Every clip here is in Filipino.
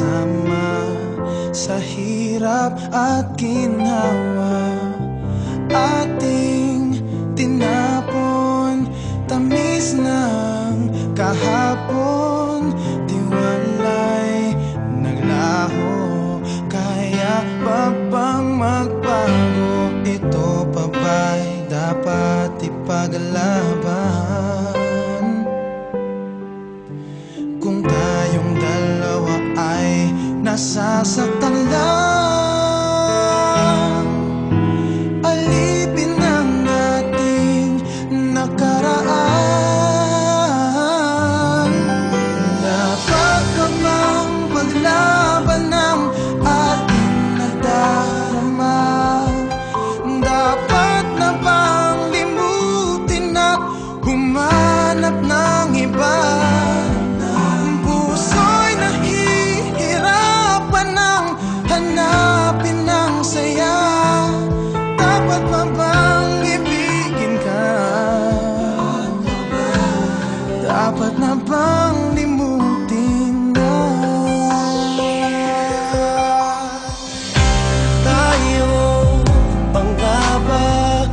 magkasama sa hirap at ginhawa. Ating tinapon, tamis ng kahapon, tiwala'y naglaho. Kaya pa bang magbago? Ito pa ba'y dapat ipaglaban? Kung tayong dalawa ay nasasaktan lang, alipin ang ating nakaraan. Dapat ka bang paglaban ng ating nadarama? Dapat na bang limutin at humanap ng iba? Puso'y nahihirapan ng hanapin ng saya. Dapat pa bang ibigin ka? Dapat na bang limutin na? Tayo bang nga ba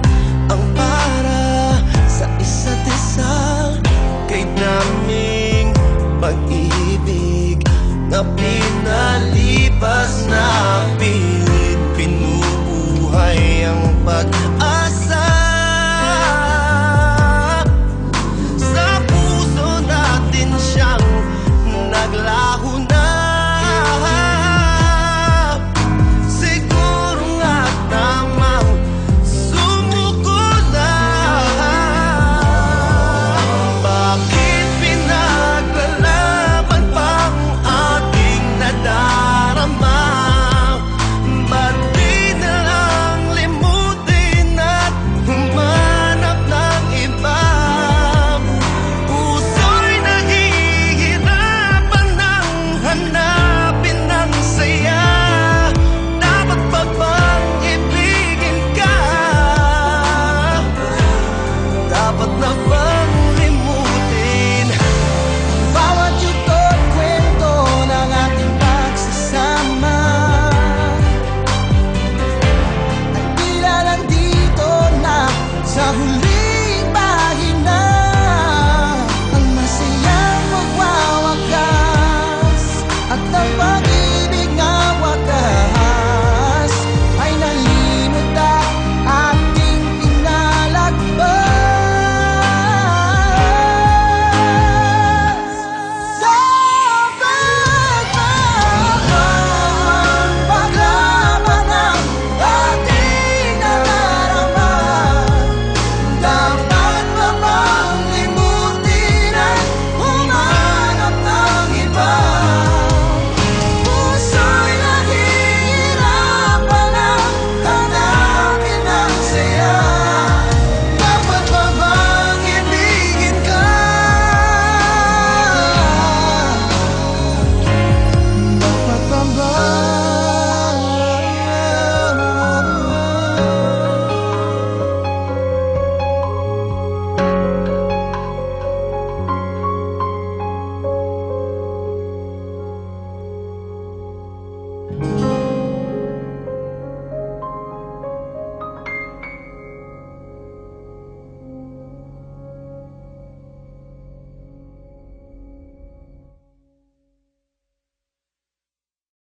ang para sa isa't isa? Kay naming pag-ibig na pinalipas na pilit, pinubuhay ang pag-ibig.